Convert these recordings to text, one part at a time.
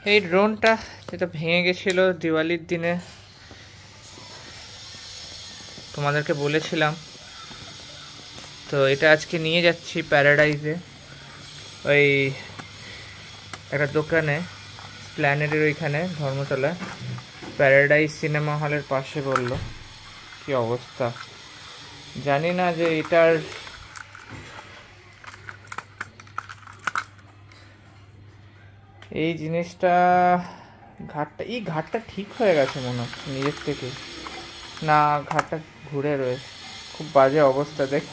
এই ড্রোনটা যেটা ভেঙে গেছিলো দিওয়ালির দিনে, তোমাদেরকে বলেছিলাম, তো এটা আজকে নিয়ে যাচ্ছি প্যারাডাইজে, ওই একটা দোকানে, প্ল্যানেটের ওইখানে ধর্মতলা, প্যারাডাইজ সিনেমা হলের পাশে। বললো কি অবস্থা, জানি না যে এটার এই জিনিসটা ঘাটটা ঠিক হয়ে গেছে মনে হচ্ছে নিজের থেকে, না ঘাটটা ঘুরে রয়েছে, খুব বাজে অবস্থা। দেখ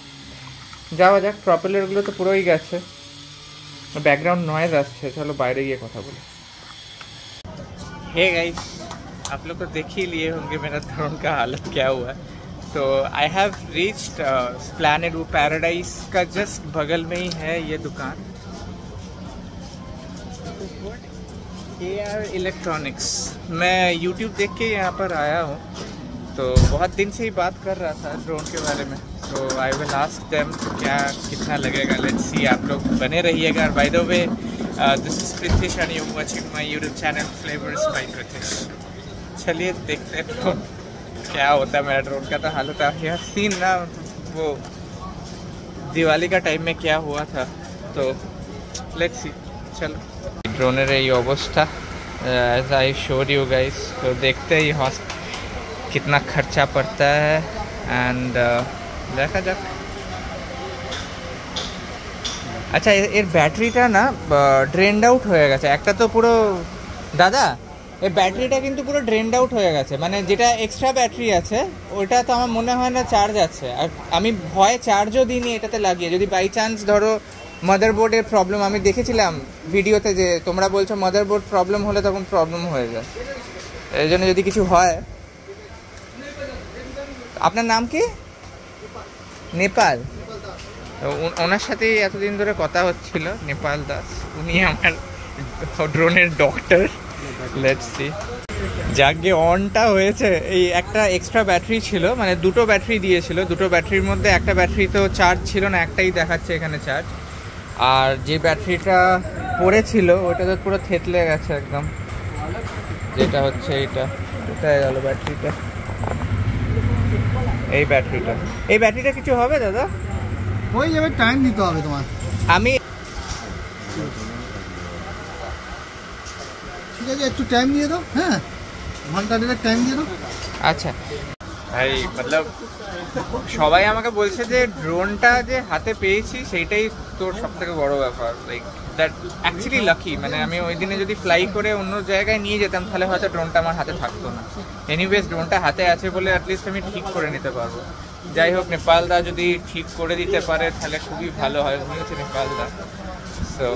যাওয়া যাক, প্রপেলারগুলো তো পুরোই গেছে, बैकग्राउंड नॉइज आछे, चलो बाहर गए कथा बोले। हे गाइस, आप लोग तो देख ही लिए होंगे मेरा ड्रोन का हालत क्या हुआ है। तो आई हैव रीच्ड प्लैनेट वो पैराडाइज का जस्ट बगल में ही है ये दुकान, AR इलेक्ट्रॉनिक्स। मैं YouTube देख के यहाँ पर आया हूँ, तो बहुत दिन से ही बात कर रहा था ड्रोन के बारे में, तो आई विल आस्क देम क्या कितना लगेगा। लेट्स सी, आप लोग बने रहिएगा। By the way, this is Pritish and you watching my YouTube channel flavours by Pritish. चलिए देखते हैं ड्रोन क्या होता है। मेरा ड्रोन का तो हालत आप यहाँ सीन ना, वो दिवाली का टाइम में क्या हुआ था, तो लेट्स सी। चलो, ड्रोनेर ये अवस्था as I showed you guys, तो देखते ही कितना खर्चा पड़ता है एंड देखा जाक। अच्छा, এর ব্যাটারিটা না ড্রেনড আউট হয়ে গেছে একটা, তো পুরো দাদা এই ব্যাটারিটা কিন্তু পুরো ড্রেনড আউট হয়ে গেছে, মানে যেটা এক্সট্রা ব্যাটারি আছে ওইটা তো আমার মনে হয় না চার্জ আছে, আর আমি ভয়ে চার্জও দিইনি এটাতে লাগিয়ে। যদি বাই চান্স ধরো মাদারবোর্ডের প্রবলেম, আমি দেখেছিলাম ভিডিওতে যে তোমরা বলছো মাদারবোর্ড প্রবলেম হলে তখন প্রবলেম হয়ে যায়, এই জন্য যদি কিছু হয়। আপনার নাম কি? নেপাল। ওনার সাথে এতদিন ধরে কথা হচ্ছিল, নেপাল দাস, উনি আমার ড্রোনের ডক্টর। লেটস সি, যাকে অনটা হয়েছে। এই একটা এক্সট্রা ব্যাটারি ছিল, মানে দুটো ব্যাটারি দিয়েছিল, দুটো ব্যাটারির মধ্যে একটা ব্যাটারি তো চার্জ ছিল না, একটাই দেখাচ্ছে এখানে চার্জ, আর যে ব্যাটারিটা পড়েছিল ওটা তো পুরো থেতলে গেছে একদম, যেটা হচ্ছে এইটা, কোথায় গেল ব্যাটারিটা, এই ব্যাটারিটা কিছু হবে দাদা? হয়ে যাবে, টাইম দিতে হবে তোমার। আমি ঠিক আছে, একটু টাইম দিয়ে দাও। হ্যাঁ, ঘন্টা দেড়েক টাইম দিয়ে দাও। আচ্ছা ভাই, মতলব সবাই আমাকে বলছে যে ড্রোনটা যে হাতে পেয়েছি সেইটাই তোর সব থেকে বড় ব্যাপার, লাইক দ্যাট অ্যাকচুয়ালি লাকি। মানে আমি ওই দিনে যদি ফ্লাই করে অন্য জায়গায় নিয়ে যেতাম তাহলে হয়তো ড্রোনটা আমার হাতে থাকতো না। এনিওয়েজ ড্রোনটা হাতে আছে বলে অ্যাটলিস্ট আমি ঠিক করে নিতে পারবো। যাই হোক, নেপাল দা যদি ঠিক করে দিতে পারে তাহলে খুবই ভালো হয়, উনি হচ্ছে নেপাল দা। সো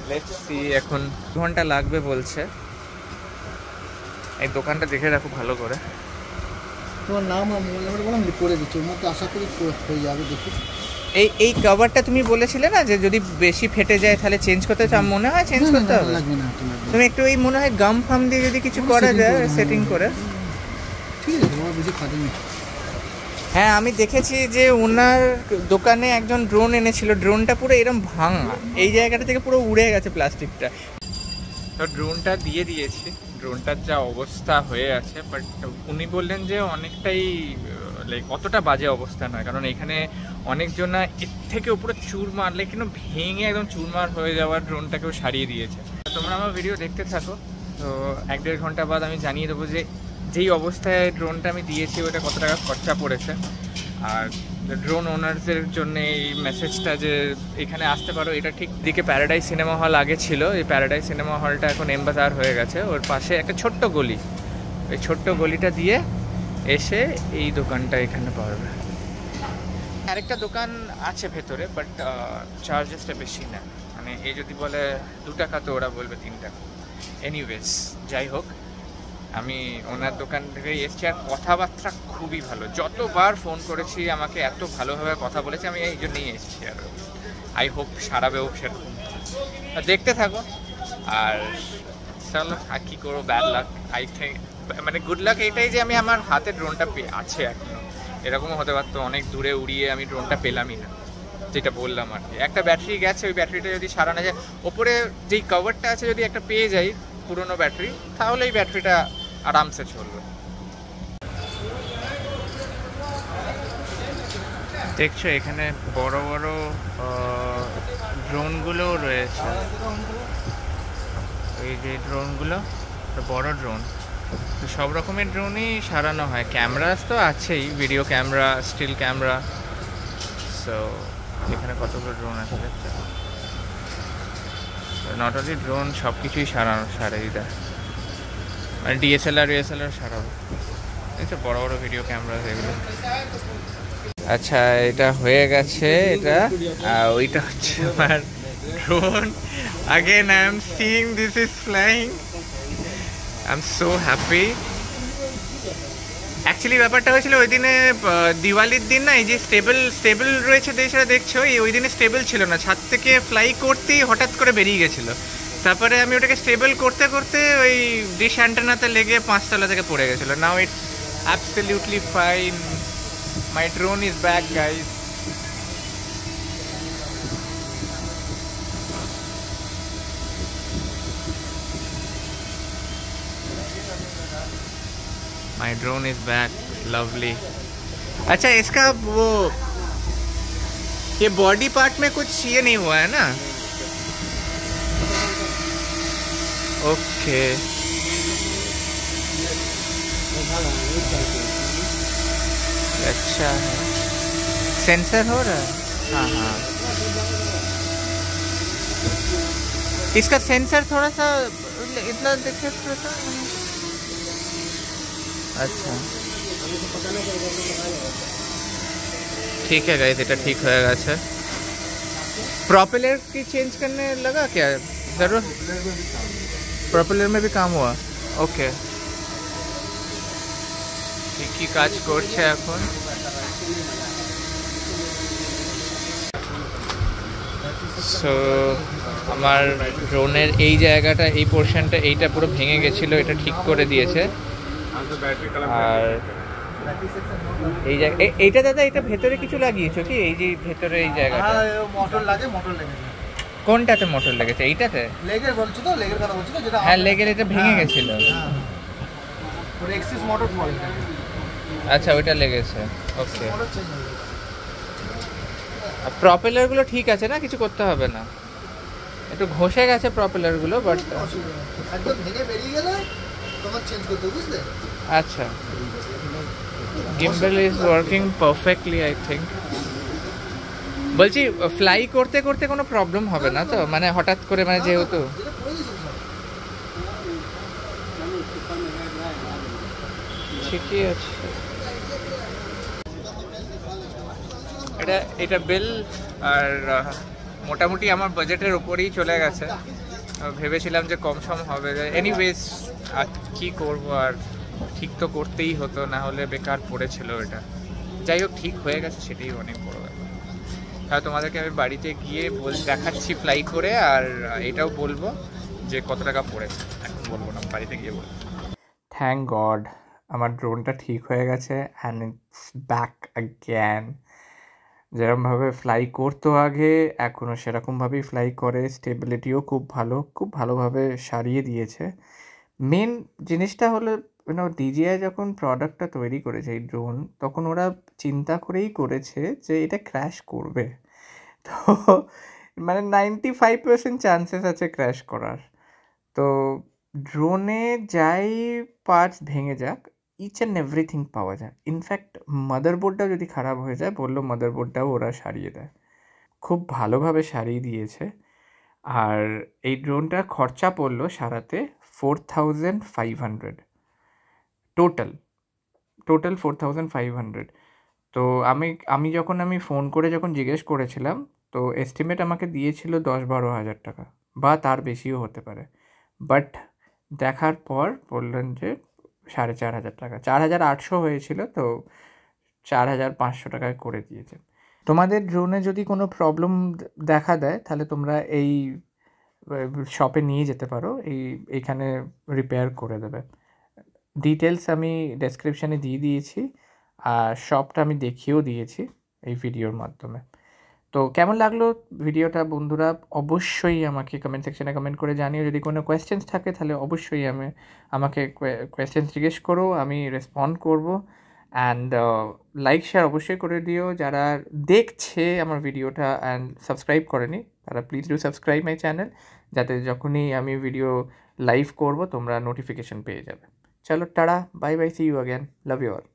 লেটস সি, এখন 2 ঘন্টা লাগবে বলছে। এই দোকানটা দেখে রাখো ভালো করে। তোমার নাম আর মোবাইল নাম্বার বলো, আমি করে দিচ্ছি, ওর মধ্যে আশা করি হয়ে যাবে। দেখি এই কভারটা তুমি বলেছিলে না যে যদি বেশি ফেটে যায় তাহলে চেঞ্জ করতে চাও, মনে হয় চেঞ্জ করতে হবে? লাগবে না, তুমি একটু এই মনে হয় গাম ফাম দিয়ে যদি কিছু করা যায় সেটিং করে, ঠিক আছে, তোমার বেশি খাটেনি। হ্যাঁ, আমি দেখেছি যে ওনার দোকানে একজন ড্রোন এনেছিল, ড্রোনটা পুরো এরকম ভাঙা, এই জায়গাটা থেকে পুরো উড়ে গেছে প্লাস্টিকটা। তো ড্রোনটা দিয়ে দিয়েছি, ড্রোনটার যা অবস্থা হয়ে আছে, বাট উনি বললেন যে অনেকটাই লাইক অতটা বাজে অবস্থা নয়, কারণ এখানে অনেকজন এর থেকে উপরে চুর মারলে কিন্তু ভেঙে একদম চুরমার হয়ে যাওয়ার ড্রোনটাকেও সারিয়ে দিয়েছে। তোমরা আমার ভিডিও দেখতে থাকো, তো 1-1.5 ঘন্টা বাদ আমি জানিয়ে দেবো যে যেই অবস্থায় ড্রোনটা আমি দিয়েছি ওটা কত টাকা খরচা পড়েছে। আর ড্রোন ওনারদের জন্য এই মেসেজটা যে এখানে আসতে পারো, এটা ঠিক দিকে প্যারাডাইজ সিনেমা হল আগে ছিল, এই প্যারাডাইজ সিনেমা হলটা এখন এমবাজার হয়ে গেছে, ওর পাশে একটা ছোট্ট গলি, ওই ছোট্ট গলিটা দিয়ে এসে এই দোকানটা এখানে পাওয়া। আরেকটা দোকান আছে ভেতরে, বাট চার্জেসটা বেশি না, মানে এই যদি বলে 2 টাকা তো ওরা বলবে 3 টাকা। এনিওয়েজ, যাই হোক, আমি ওনার দোকান থেকে এসেছি, আর কথাবার্তা খুবই ভালো, যতবার ফোন করেছি আমাকে এত ভালোভাবে কথা বলেছে, আমি এই জন্যই এসেছি, আর আই হোপ সারাবেও সেরকম। দেখতে থাকো, আর চলো, আর কী করবো, ব্যাড লাক আই থিঙ্ক, মানে গুড লাক এইটাই যে আমি আমার হাতে ড্রোনটা আছে এখনো, এরকমও হতে পারতো অনেক দূরে উড়িয়ে আমি ড্রোনটা পেলামই না, যেটা বললাম আর কি। একটা ব্যাটারি গেছে, ওই ব্যাটারিটা যদি সারানো যায়, ওপরে যেই কভারটা আছে যদি একটা পেয়ে যাই পুরনো ব্যাটারি, তাহলে এই ব্যাটারিটা আরামসে চলবে। দেখছো এখানে বড় বড় ড্রোনগুলোও রয়েছে, এই যে ড্রোনগুলো বড় ড্রোন, তো সব রকমের ড্রোনই সারানো হয়। ক্যামেরাস তো আছেই, video camera, still camera. So এখানে কতগুলো ড্রোন আছে দেখছো, নট অনলি ড্রোন, সব কিছুই সারাই দেয়, মানে ডিএসএলআর সারাবো। দেখছো বড় বড় ভিডিও ক্যামেরা এগুলো। আচ্ছা এটা হয়ে গেছে, এটা ওইটা হচ্ছে আমার drone. Again I am seeing this is flying, I am so happy. Actually ব্যাপারটা হয়েছিল ওই দিনে দিওয়ালির দিন না, এই যে স্টেবল রয়েছে দেশটা দেখছো, ওই দিনে স্টেবল ছিল না, ছাদ থেকে ফ্লাই করতেই হঠাৎ করে বেরিয়ে গেছিলো। তারপরে আমি ওটাকে স্টেবল করতে করতে ওই ডিশ অ্যান্টেনাতে লেগে 5 তলা থেকে পড়ে গেছিলো। Now it's absolutely fine, my drone is back guys. My drone is back, lovely. अच्छा इसका वो ये बॉडी पार्ट में कुछ ये नहीं हुआ है ना? ओके अच्छा है, सेंसर हो रहा है। हाँ हाँ, इसका सेंसर थोड़ा सा इतना दिखे थोड़ा सा। अच्छा ठीक है गाइस, এটা ঠিক হয়ে গেছে। प्रोपेलर की चेंज करने लगा क्या जरूर? प्रोपेलर में भी काम हुआ, ओके। কি কাজ করছে এখন? সো আমার ড্রোনের এই জায়গাটা, এই পোর্শনটা, এইটা পুরো ভেঙে গেছিলো, এটা ঠিক করে দিয়েছে। আর এই জায়গা, এইটা দাদা, এটা ভেতরে কিছু লাগিয়েছো কি? এই যে ভেতরে এই জায়গাটা মোটর লেগেছে। কোনটাতে মোটর লেগেছে? এইটাতে? লেগের বলছো তো, লেগের কথা বলছো তো, যেটা হ্যাঁ লেগের, এটা ভেঙে গেছিল। ওর এক্সিস মোটর বলে। আচ্ছা ওইটা লেগেছে, ওকে। আর প্রপেলারগুলো ঠিক আছে না, কিছু করতে হবে না? একটু ঘষে গেছে প্রপেলারগুলো, বাট একদম ভেঙে বেরিয়ে গেলে তোমার চেঞ্জ করতে, বুঝলে? আচ্ছা, gimbal is working perfectly I think। বলছি ফ্লাই করতে করতে কোনো প্রবলেম হবে না তো, মানে হঠাৎ করে, মানে যেহেতু ঠিকই আছে। এটা বিল আর মোটামুটি আমার বাজেটের উপরেই চলে গেছে। ভেবেছিলাম যে কম সম হবে, এনিওয়েজ আর কী করবো, আর ঠিক তো করতেই হতো, না হলে বেকার পড়েছিল এটা। যাই হোক ঠিক হয়ে গেছে, সেটাই অনেক বড় ব্যাপার। হ্যাঁ তোমাদেরকে আমি বাড়িতে গিয়ে দেখাচ্ছি ফ্লাই করে, আর এটাও বলবো যে কত টাকা পড়েছে। এখন বলবো না, বাড়িতে গিয়ে বলবো। থ্যাংক গড আমার ড্রোনটা ঠিক হয়ে গেছে, অ্যান্ড ইটস ব্যাক অ্যাগেন। যেরকমভাবে ফ্লাই করতো আগে, এখনও সেরকমভাবেই ফ্লাই করে। স্টেবিলিটিও খুব ভালো, খুব ভালোভাবে সারিয়ে দিয়েছে। মেন জিনিসটা হলো, DJI যখন প্রোডাক্টটা তৈরি করেছে এই ড্রোন, তখন ওরা চিন্তা করেই করেছে যে এটা ক্র্যাশ করবে। তো মানে 95% চান্সেস আছে ক্র্যাশ করার। তো ড্রোনে যাই পার্টস ভেঙে যাক, ইচ অ্যান্ড এভরিথিং পাওয়া যায়। ইনফ্যাক্ট মাদারবোর্ডটাও যদি খারাপ হয়ে যায়, বললো মাদারবোর্ডটাও ওরা সারিয়ে দেয়, খুব ভালোভাবে সারিয়ে দিয়েছে। আর এই ড্রোনটা খরচা পড়লো সারাতে 4500 টোটাল 4500। তো আমি যখন ফোন করে যখন জিজ্ঞেস করেছিলাম, তো এস্টিমেট আমাকে দিয়েছিল 10-12 হাজার টাকা, বা তার বেশিও হতে পারে। বাট দেখার পর বললেন যে 4500 টাকা, 4800 হয়েছিল, তো 4500 টাকায় করে দিয়েছে। তোমাদের ড্রোনে যদি কোনো প্রবলেম দেখা দেয়, তাহলে তোমরা এই শপে নিয়ে যেতে পারো, এইখানে রিপেয়ার করে দেবে। ডিটেলস আমি ডেসক্রিপশানে দিয়ে দিয়েছি, আর শপটা আমি দেখিয়েও দিয়েছি এই ভিডিওর মাধ্যমে। তো কেমন লাগলো ভিডিওটা বন্ধুরা অবশ্যই আমাকে কমেন্ট সেকশনে কমেন্ট করে জানিও। যদি কোনো কোয়েশ্চেন্স থাকে তাহলে অবশ্যই আমাকে কোয়েশ্চেন্স জিজ্ঞেস করো, আমি রেসপন্ড করব। অ্যান্ড লাইক শেয়ার অবশ্যই করে দিও। যারা দেখছে আমার ভিডিওটা অ্যান্ড সাবস্ক্রাইব করেনি তারা please do subscribe my channel, যাতে যখনই আমি ভিডিও লাইভ করব তোমরা নোটিফিকেশন পেয়ে যাবে। চলো টাটা, bye bye, see you again, love you all.